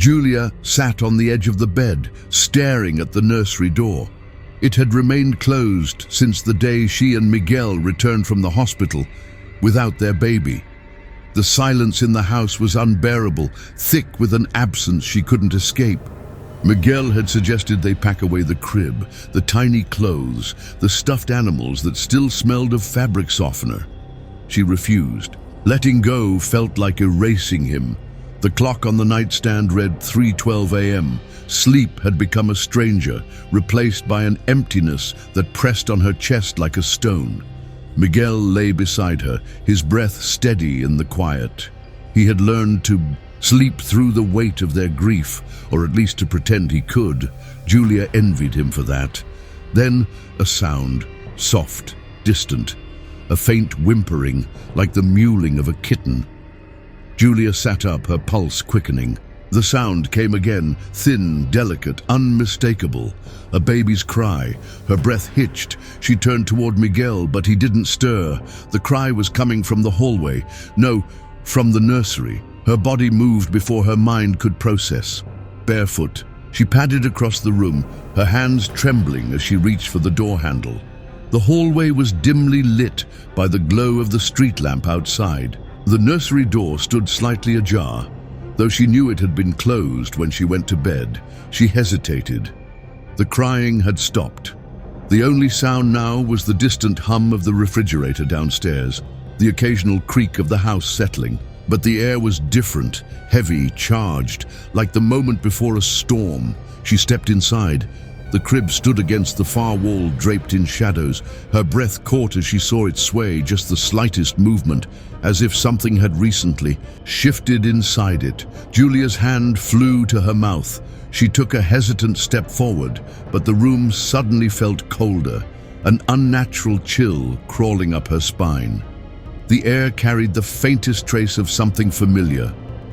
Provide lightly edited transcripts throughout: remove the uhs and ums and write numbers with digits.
Julia sat on the edge of the bed, staring at the nursery door. It had remained closed since the day she and Miguel returned from the hospital without their baby. The silence in the house was unbearable, thick with an absence she couldn't escape. Miguel had suggested they pack away the crib, the tiny clothes, the stuffed animals that still smelled of fabric softener. She refused. Letting go felt like erasing him. The clock on the nightstand read 3:12 a.m. Sleep had become a stranger, replaced by an emptiness that pressed on her chest like a stone. Miguel lay beside her, his breath steady in the quiet. He had learned to sleep through the weight of their grief, or at least to pretend he could. Julia envied him for that. Then a sound, soft, distant, a faint whimpering, like the mewling of a kitten. Julia sat up, her pulse quickening. The sound came again, thin, delicate, unmistakable. A baby's cry. Her breath hitched. She turned toward Miguel, but he didn't stir. The cry was coming from the hallway. No, from the nursery. Her body moved before her mind could process. Barefoot, she padded across the room, her hands trembling as she reached for the door handle. The hallway was dimly lit by the glow of the street lamp outside. The nursery door stood slightly ajar. Though she knew it had been closed when she went to bed, she hesitated. The crying had stopped. The only sound now was the distant hum of the refrigerator downstairs, the occasional creak of the house settling. But the air was different, heavy, charged, like the moment before a storm. She stepped inside. The crib stood against the far wall, draped in shadows. Her breath caught as she saw it sway, just the slightest movement, as if something had recently shifted inside it. Julia's hand flew to her mouth. She took a hesitant step forward, but the room suddenly felt colder, an unnatural chill crawling up her spine. The air carried the faintest trace of something familiar.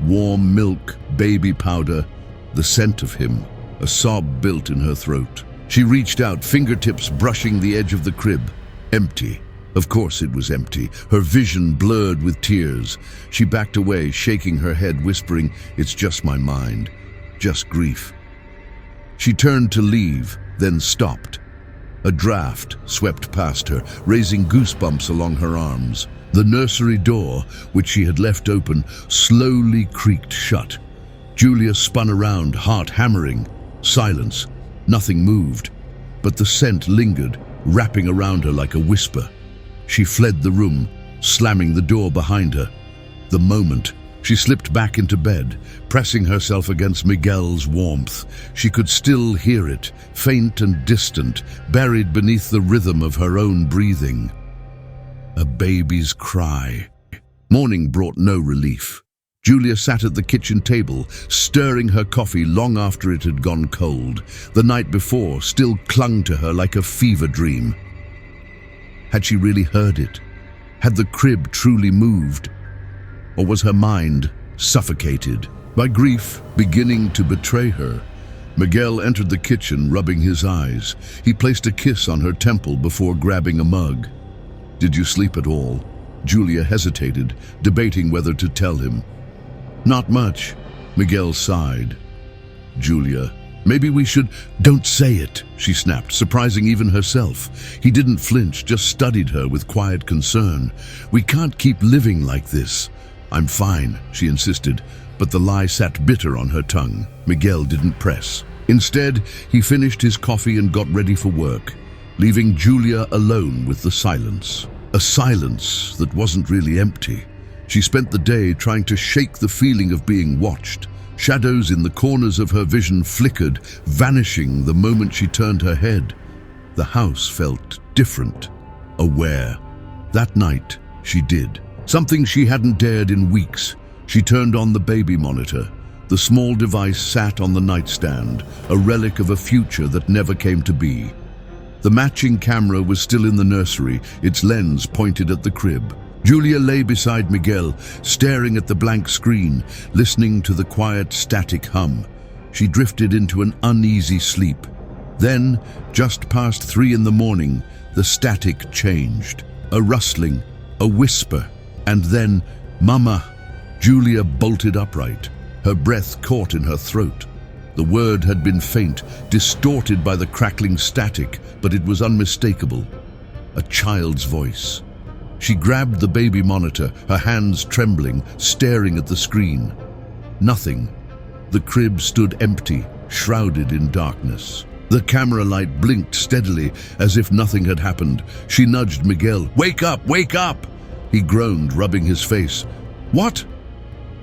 Warm milk, baby powder, the scent of him. A sob built in her throat. She reached out, fingertips brushing the edge of the crib. Empty. Of course it was empty, her vision blurred with tears. She backed away, shaking her head, whispering, "It's just my mind, just grief." She turned to leave, then stopped. A draft swept past her, raising goosebumps along her arms. The nursery door, which she had left open, slowly creaked shut. Julia spun around, heart hammering. Silence. Nothing moved, but the scent lingered, wrapping around her like a whisper. She fled the room, slamming the door behind her. The moment, she slipped back into bed, pressing herself against Miguel's warmth. She could still hear it, faint and distant, buried beneath the rhythm of her own breathing. A baby's cry. Morning brought no relief. Julia sat at the kitchen table, stirring her coffee long after it had gone cold. The night before still clung to her like a fever dream. Had she really heard it? Had the crib truly moved? Or was her mind suffocated by grief beginning to betray her? Miguel entered the kitchen, rubbing his eyes. He placed a kiss on her temple before grabbing a mug. "Did you sleep at all?" Julia hesitated, debating whether to tell him. "Not much," Miguel sighed. "Julia, maybe we should—" "Don't say it," she snapped, surprising even herself. He didn't flinch, just studied her with quiet concern. "We can't keep living like this." "I'm fine," she insisted, but the lie sat bitter on her tongue. Miguel didn't press. Instead, he finished his coffee and got ready for work, leaving Julia alone with the silence. A silence that wasn't really empty. She spent the day trying to shake the feeling of being watched. Shadows in the corners of her vision flickered, vanishing the moment she turned her head. The house felt different, aware. That night, she did. Something she hadn't dared in weeks. She turned on the baby monitor. The small device sat on the nightstand, a relic of a future that never came to be. The matching camera was still in the nursery, its lens pointed at the crib. Julia lay beside Miguel, staring at the blank screen, listening to the quiet, static hum. She drifted into an uneasy sleep. Then, just past 3 in the morning, the static changed. A rustling, a whisper, and then, "Mama!" Julia bolted upright. her breath caught in her throat. The word had been faint, distorted by the crackling static, but it was unmistakable. A child's voice. She grabbed the baby monitor, her hands trembling, staring at the screen. Nothing. The crib stood empty, shrouded in darkness. The camera light blinked steadily, as if nothing had happened. She nudged Miguel. "Wake up! Wake up!" He groaned, rubbing his face. "What?"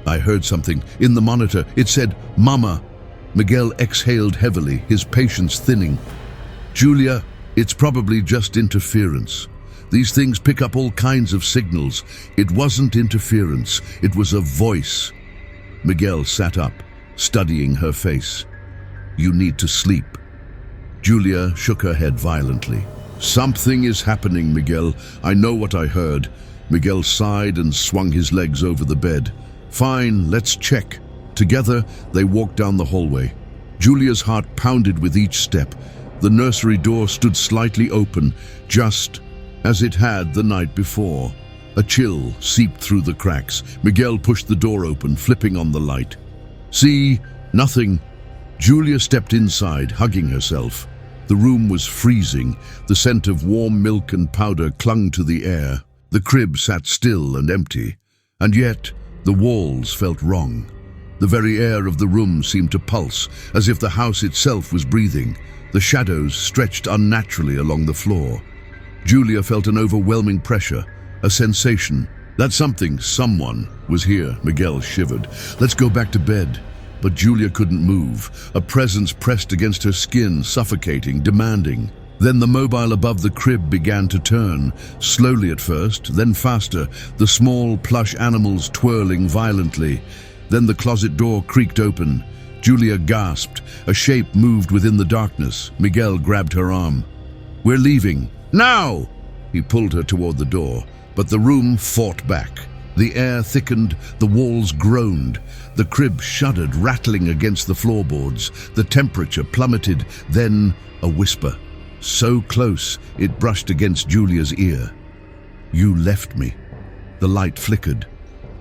I heard something. In the monitor, it said, "Mama." Miguel exhaled heavily, his patience thinning. "Julia, it's probably just interference. These things pick up all kinds of signals. It wasn't interference, it was a voice." Miguel sat up, studying her face. "You need to sleep." Julia shook her head violently. "Something is happening, Miguel. I know what I heard." Miguel sighed and swung his legs over the bed. "Fine, let's check." Together, they walked down the hallway. Julia's heart pounded with each step. The nursery door stood slightly open, just as it had the night before. A chill seeped through the cracks. Miguel pushed the door open, flipping on the light. "See? Nothing." Julia stepped inside, hugging herself. The room was freezing. The scent of warm milk and powder clung to the air. The crib sat still and empty, and yet the walls felt wrong. The very air of the room seemed to pulse, as if the house itself was breathing. The shadows stretched unnaturally along the floor. Julia felt an overwhelming pressure, a sensation that someone was here. Miguel shivered. "Let's go back to bed." But Julia couldn't move. A presence pressed against her skin, suffocating, demanding. Then the mobile above the crib began to turn, slowly at first, then faster, the small plush animals twirling violently. Then the closet door creaked open. Julia gasped. A shape moved within the darkness. Miguel grabbed her arm. "We're leaving. Now!" He pulled her toward the door, but the room fought back. The air thickened, the walls groaned. The crib shuddered, rattling against the floorboards. The temperature plummeted, then a whisper. So close, it brushed against Julia's ear. "You left me." The light flickered.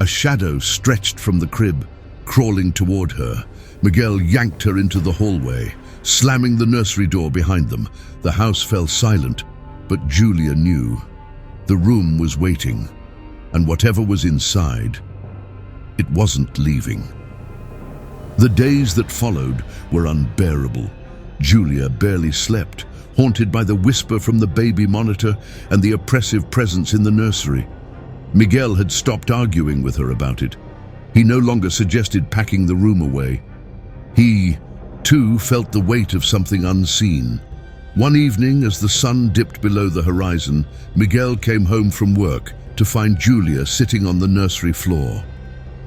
A shadow stretched from the crib, crawling toward her. Miguel yanked her into the hallway, slamming the nursery door behind them. The house fell silent, but Julia knew. The room was waiting, and whatever was inside, it wasn't leaving. The days that followed were unbearable. Julia barely slept, haunted by the whisper from the baby monitor and the oppressive presence in the nursery. Miguel had stopped arguing with her about it. He no longer suggested packing the room away. He, too, felt the weight of something unseen. One evening, as the sun dipped below the horizon, Miguel came home from work to find Julia sitting on the nursery floor.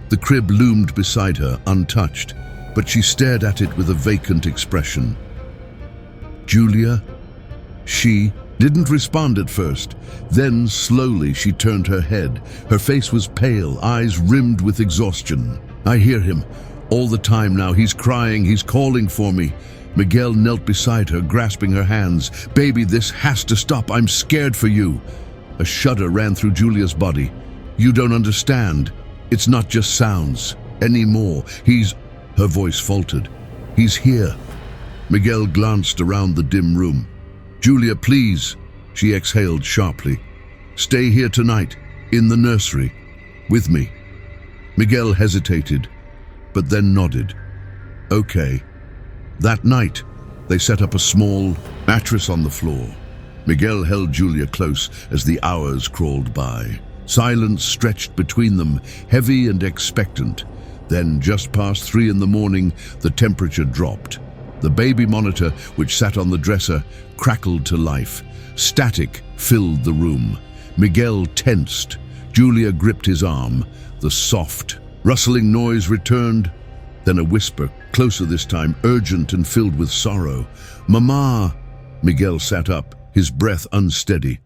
The crib loomed beside her, untouched, but she stared at it with a vacant expression. "Julia?" She didn't respond at first. Then, slowly, she turned her head. Her face was pale, eyes rimmed with exhaustion. "I hear him. All the time now. He's crying. He's calling for me." Miguel knelt beside her, grasping her hands. "Baby, this has to stop. I'm scared for you." A shudder ran through Julia's body. "You don't understand. It's not just sounds anymore. Her voice faltered. "He's here." Miguel glanced around the dim room. "Julia, please," she exhaled sharply. "Stay here tonight, in the nursery, with me." Miguel hesitated, but then nodded. "Okay." That night, they set up a small mattress on the floor. Miguel held Julia close as the hours crawled by. Silence stretched between them, heavy and expectant. Then, just past 3 in the morning, the temperature dropped. The baby monitor, which sat on the dresser, crackled to life. Static filled the room. Miguel tensed. Julia gripped his arm. The soft, rustling noise returned. Then a whisper, closer this time, urgent and filled with sorrow. "Mama!" Miguel sat up, his breath unsteady.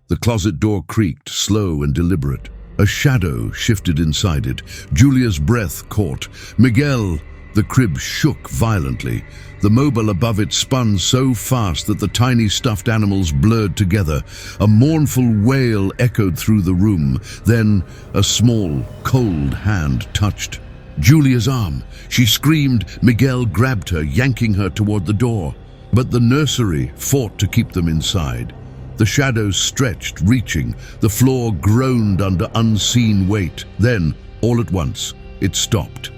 The closet door creaked, slow and deliberate. A shadow shifted inside it. Julia's breath caught. "Miguel!" The crib shook violently. The mobile above it spun so fast that the tiny stuffed animals blurred together. A mournful wail echoed through the room. Then a small, cold hand touched Julia's arm. She screamed. Miguel grabbed her, yanking her toward the door. But the nursery fought to keep them inside. The shadows stretched, reaching. The floor groaned under unseen weight. Then, all at once, it stopped.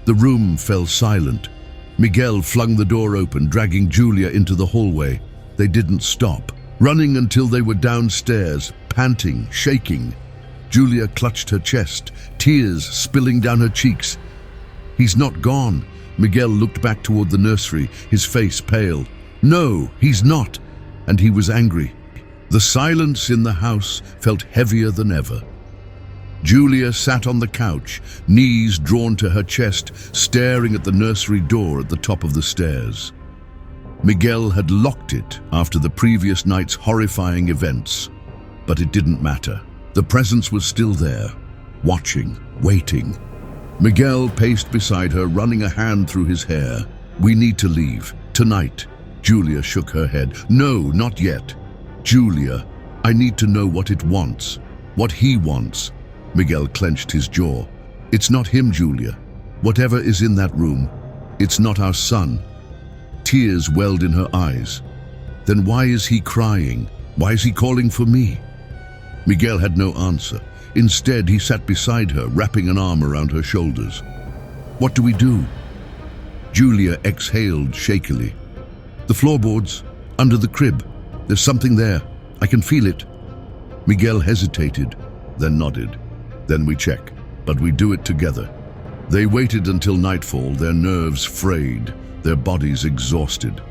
The room fell silent. Miguel flung the door open, dragging Julia into the hallway. They didn't stop, running until they were downstairs, panting, shaking. Julia clutched her chest, tears spilling down her cheeks. "He's not gone." Miguel looked back toward the nursery, his face pale. "No, he's not." And he was angry. The silence in the house felt heavier than ever. Julia sat on the couch, knees drawn to her chest, staring at the nursery door at the top of the stairs. Miguel had locked it after the previous night's horrifying events. But it didn't matter. The presence was still there, watching, waiting. Miguel paced beside her, running a hand through his hair. "We need to leave. Tonight." Julia shook her head. "No, not yet. Julia, I need to know what it wants. What he wants." Miguel clenched his jaw. "It's not him, Julia. Whatever is in that room, it's not our son." Tears welled in her eyes. "Then why is he crying? Why is he calling for me?" Miguel had no answer. Instead, he sat beside her, wrapping an arm around her shoulders. "What do we do?" Julia exhaled shakily. "The floorboards, under the crib. There's something there. I can feel it." Miguel hesitated, then nodded. "Then we check, but we do it together." They waited until nightfall, their nerves frayed, their bodies exhausted.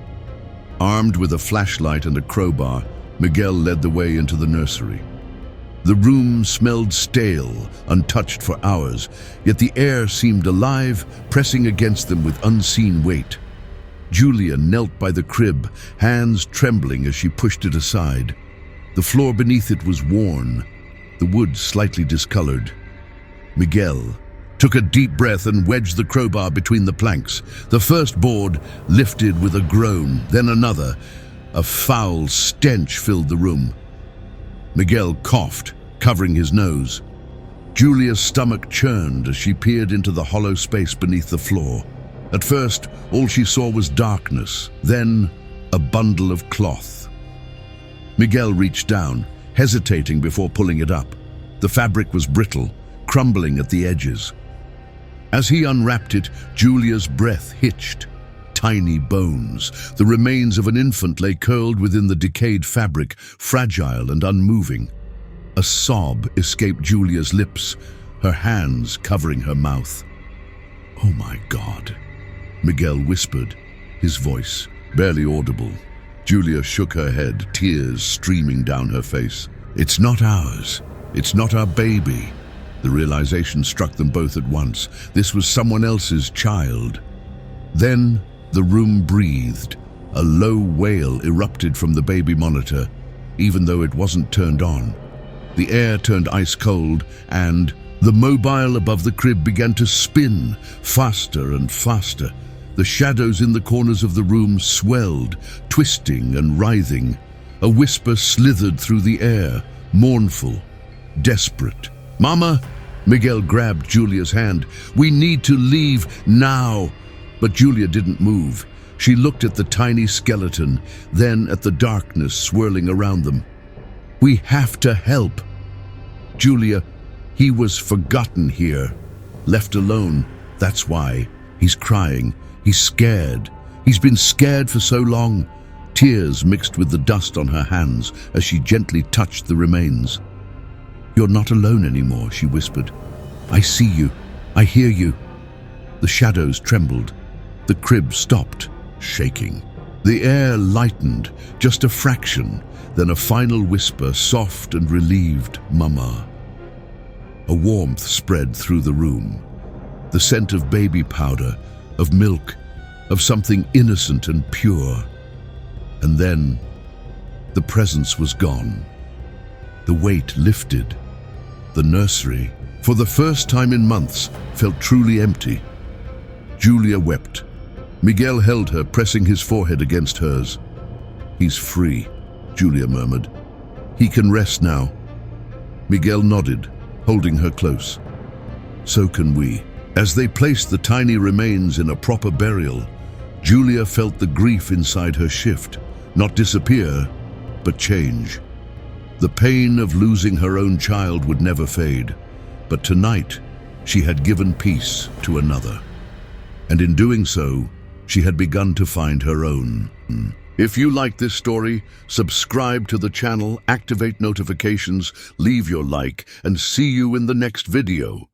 Armed with a flashlight and a crowbar, Miguel led the way into the nursery. The room smelled stale, untouched for hours, yet the air seemed alive, pressing against them with unseen weight. Julia knelt by the crib, hands trembling as she pushed it aside. The floor beneath it was worn, the wood slightly discolored. Miguel took a deep breath and wedged the crowbar between the planks. The first board lifted with a groan, then another. A foul stench filled the room. Miguel coughed, covering his nose. Julia's stomach churned as she peered into the hollow space beneath the floor. At first, all she saw was darkness, then a bundle of cloth. Miguel reached down, hesitating before pulling it up. The fabric was brittle, crumbling at the edges. As he unwrapped it, Julia's breath hitched. Tiny bones, the remains of an infant, lay curled within the decayed fabric, fragile and unmoving. A sob escaped Julia's lips, her hands covering her mouth. "Oh my God," Miguel whispered, his voice barely audible. Julia shook her head, tears streaming down her face. "It's not ours. It's not our baby." The realization struck them both at once. This was someone else's child. Then the room breathed. A low wail erupted from the baby monitor, even though it wasn't turned on. The air turned ice cold, and the mobile above the crib began to spin faster and faster. The shadows in the corners of the room swelled, twisting and writhing. A whisper slithered through the air, mournful, desperate. "Mama!" Miguel grabbed Julia's hand. "We need to leave now." But Julia didn't move. She looked at the tiny skeleton, then at the darkness swirling around them. "We have to help." "Julia, he was forgotten here. Left alone, that's why. He's crying. He's scared. He's been scared for so long." Tears mixed with the dust on her hands as she gently touched the remains. "You're not alone anymore," she whispered. "I see you. I hear you." The shadows trembled. The crib stopped, shaking. The air lightened, just a fraction, then a final whisper, soft and relieved, "Mama." A warmth spread through the room. The scent of baby powder, of milk, of something innocent and pure. And then, the presence was gone. The weight lifted. The nursery, for the first time in months, felt truly empty. Julia wept. Miguel held her, pressing his forehead against hers. "He's free," Julia murmured. "He can rest now." Miguel nodded, holding her close. "So can we." As they placed the tiny remains in a proper burial, Julia felt the grief inside her shift, not disappear, but change. The pain of losing her own child would never fade, but tonight she had given peace to another. And in doing so, she had begun to find her own. If you like this story, subscribe to the channel, activate notifications, leave your like, and see you in the next video.